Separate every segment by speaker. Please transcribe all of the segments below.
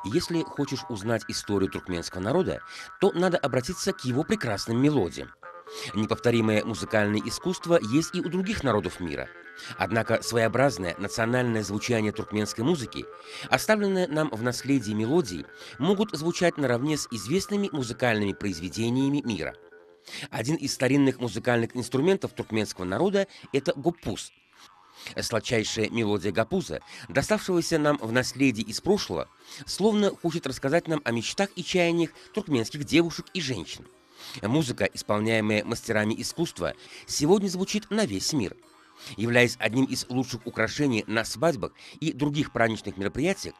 Speaker 1: Если хочешь узнать историю туркменского народа, то надо обратиться к его прекрасным мелодиям. Неповторимое музыкальное искусство есть и у других народов мира. Однако своеобразное национальное звучание туркменской музыки, оставленное нам в наследии мелодий, могут звучать наравне с известными музыкальными произведениями мира. Один из старинных музыкальных инструментов туркменского народа – это гопуз. Сладчайшая мелодия гапуза, доставшегося нам в наследие из прошлого, словно хочет рассказать нам о мечтах и чаяниях туркменских девушек и женщин. Музыка, исполняемая мастерами искусства, сегодня звучит на весь мир. Являясь одним из лучших украшений на свадьбах и других праздничных мероприятиях,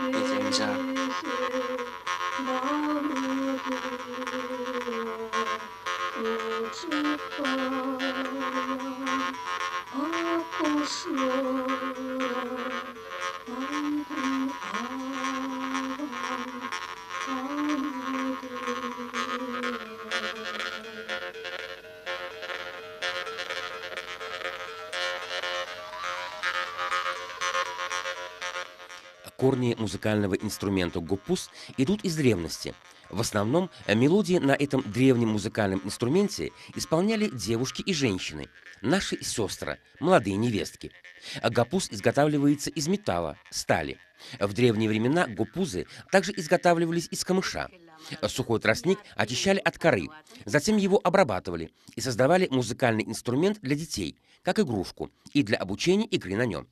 Speaker 2: 이젠자
Speaker 1: корни музыкального инструмента гопуз идут из древности. В основном мелодии на этом древнем музыкальном инструменте исполняли девушки и женщины, наши сестры, молодые невестки. Гопуз изготавливается из металла, стали. В древние времена гопузы также изготавливались из камыша. Сухой тростник очищали от коры, затем его обрабатывали и создавали музыкальный инструмент для детей, как игрушку, и для обучения игры на нем.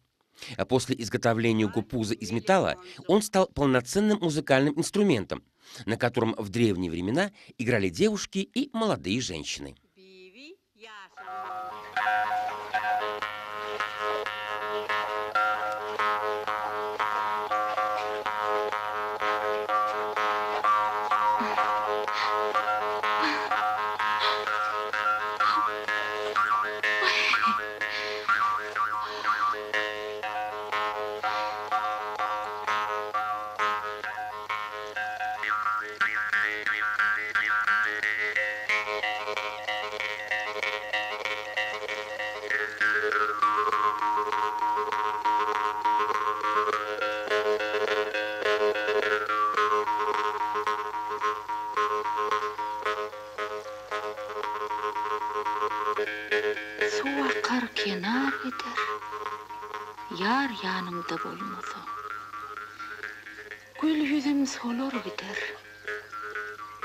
Speaker 1: После изготовления гопуза из металла он стал полноценным музыкальным инструментом, на котором в древние времена играли девушки и молодые женщины.
Speaker 3: Suakar kenar eder, yar yanımda bulmadı. Gül yüzüm solur gider,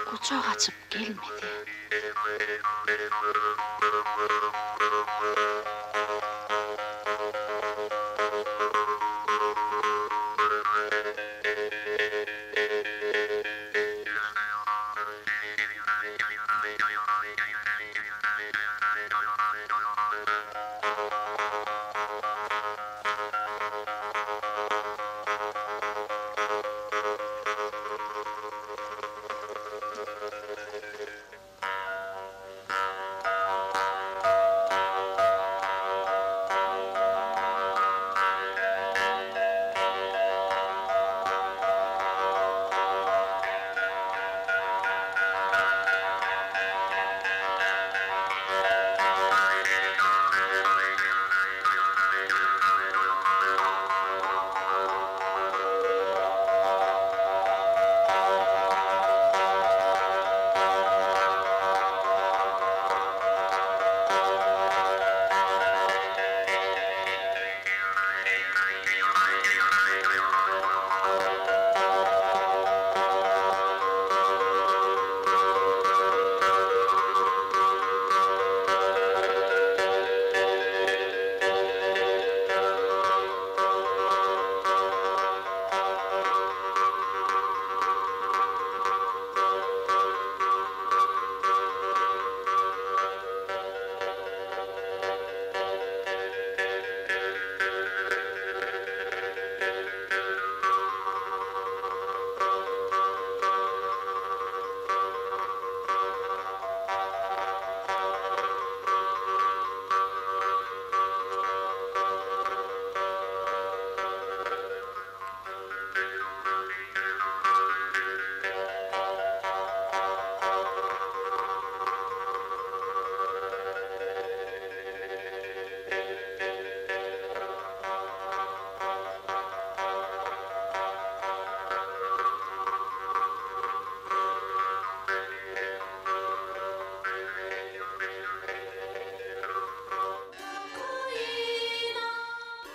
Speaker 3: kucak açıp gelmedi.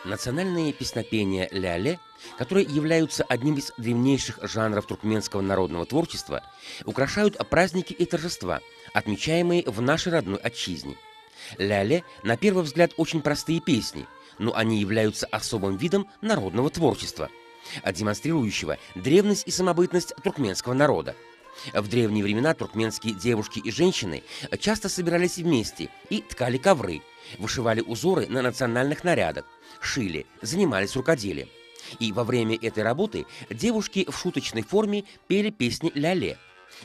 Speaker 1: Национальные песнопения ля-ле, которые являются одним из древнейших жанров туркменского народного творчества, украшают праздники и торжества, отмечаемые в нашей родной отчизне. Ля-ле, на первый взгляд, очень простые песни, но они являются особым видом народного творчества, демонстрирующего древность и самобытность туркменского народа. В древние времена туркменские девушки и женщины часто собирались вместе и ткали ковры, вышивали узоры на национальных нарядах, шили, занимались рукоделием. И во время этой работы девушки в шуточной форме пели песни ля-ле,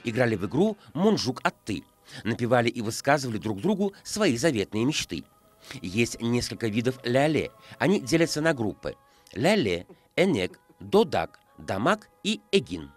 Speaker 1: играли в игру «Монжук-Атты», напевали и высказывали друг другу свои заветные мечты. Есть несколько видов ля-ле. Они делятся на группы: ля-ле, энек, додак, дамак и эгин.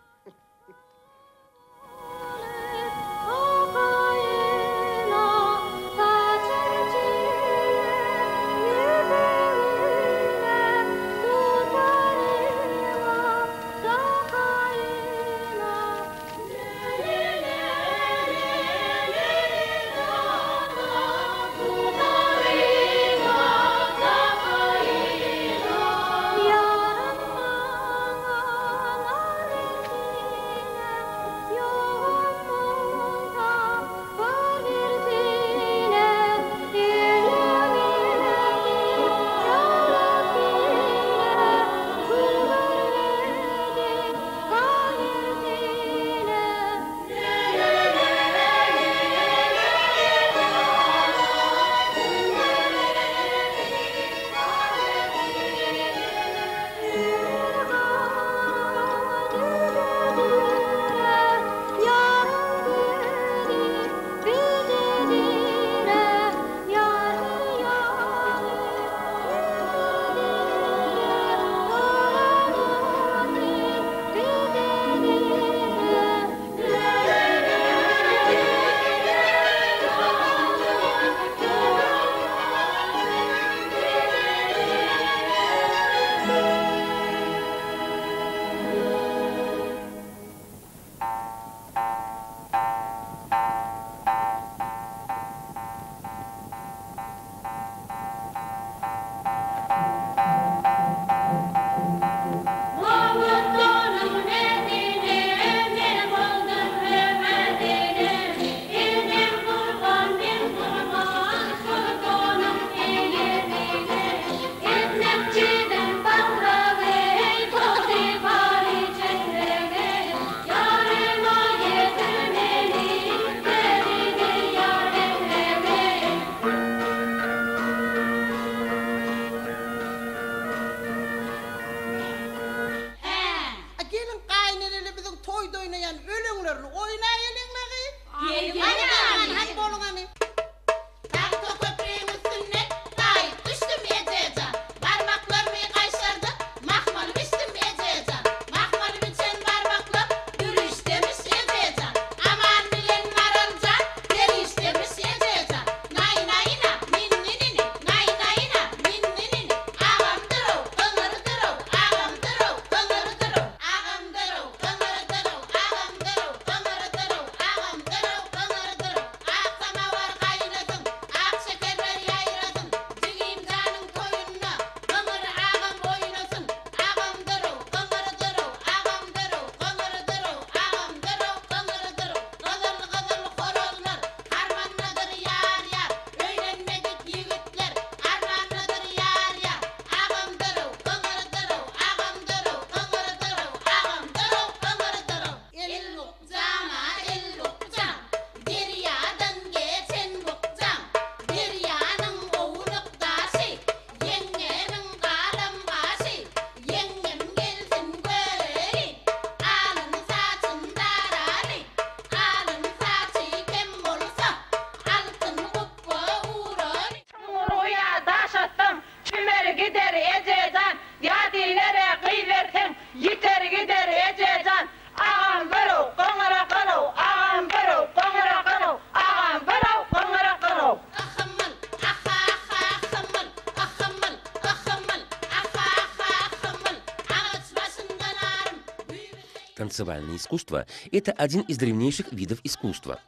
Speaker 1: Танцевальное искусство – это один из древнейших видов искусства.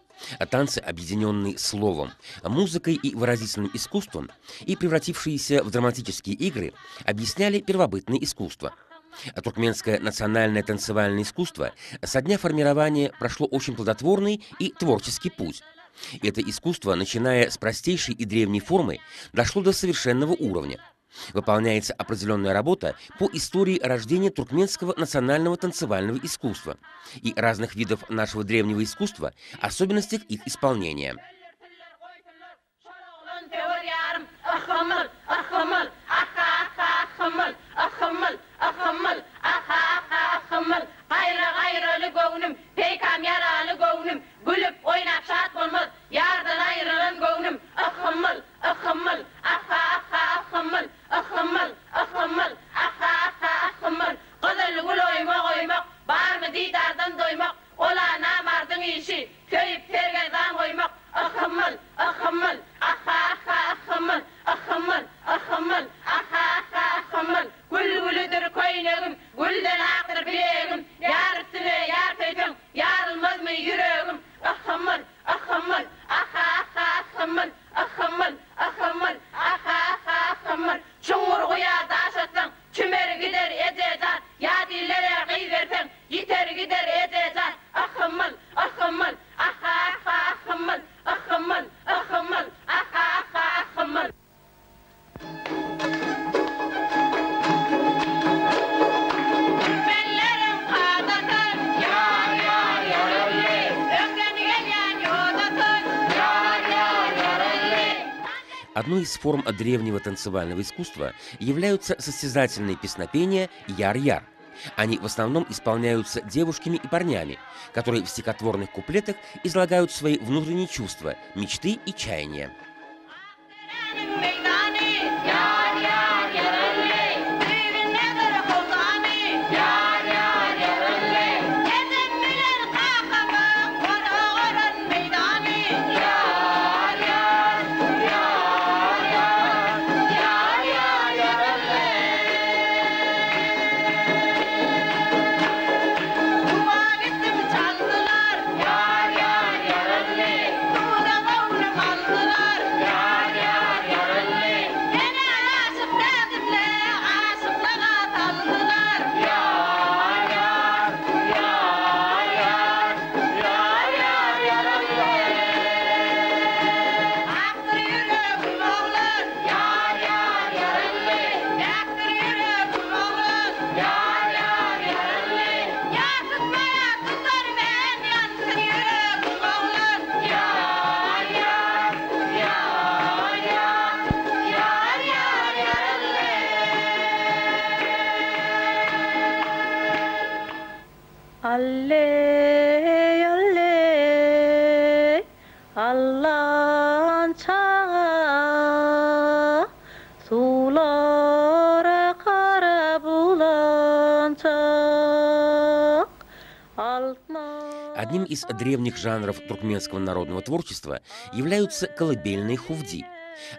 Speaker 1: Танцы, объединенные словом, музыкой и выразительным искусством и превратившиеся в драматические игры, объясняли первобытное искусство. Туркменское национальное танцевальное искусство со дня формирования прошло очень плодотворный и творческий путь. Это искусство, начиная с простейшей и древней формы, дошло до совершенного уровня. Выполняется определенная работа по истории рождения туркменского национального танцевального искусства и разных видов нашего древнего искусства, особенностях их исполнения. Одной из форм древнего танцевального искусства являются состязательные песнопения яр-яр. Они в основном исполняются девушками и парнями, которые в стихотворных куплетах излагают свои внутренние чувства, мечты и чаяния. Одним из древних жанров туркменского народного творчества являются колыбельные хувди.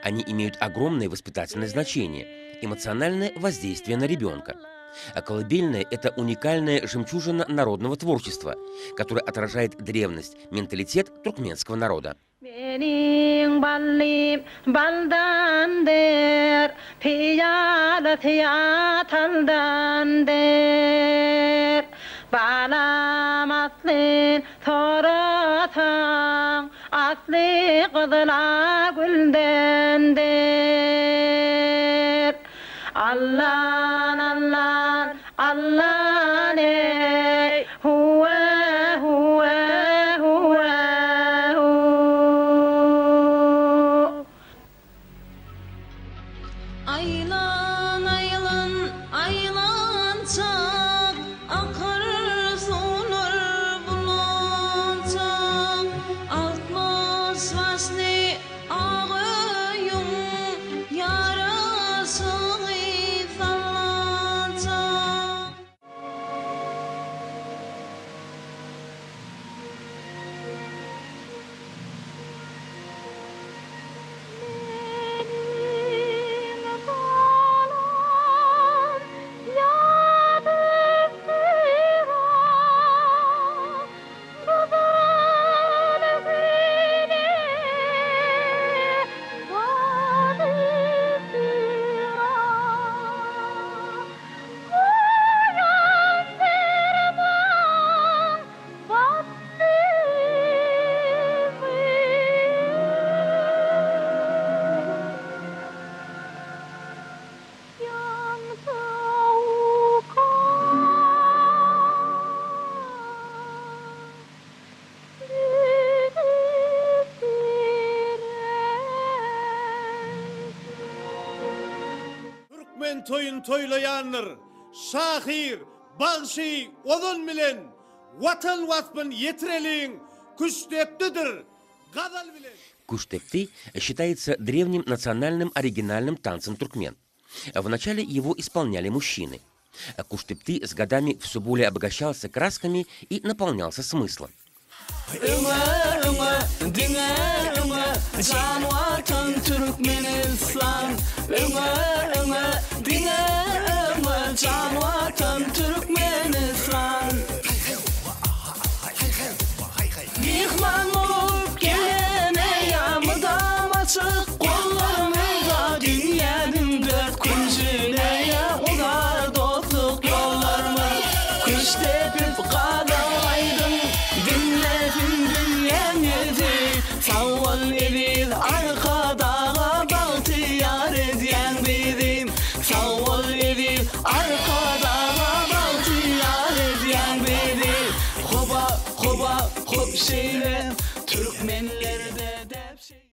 Speaker 1: Они имеют огромное воспитательное значение, эмоциональное воздействие на ребенка. А колыбельная – это уникальная жемчужина народного творчества, которая отражает древность, менталитет туркменского народа.
Speaker 4: Ağıyım yarası toyun toylayanlar, şahir, bağşı, odun bilen, vatan vaspın yetireliğin küşteptidir, gadal bilen.
Speaker 1: Куштепты считается древним национальным оригинальным танцем туркмен. Вначале его исполняли мужчины. Куштепты с годами все более обогащался красками и наполнялся смыслом.
Speaker 2: Kollarımıza dünyanın dört kuncuna ya ular dostluk yollarımı kuş tepip kalaydım dinledim dünyamızı savval edil arkada bahtiyar ediyen bizim savval edil arkada bahtiyar ediyen bizim hoba hoba hop şeyler Türkmenlerde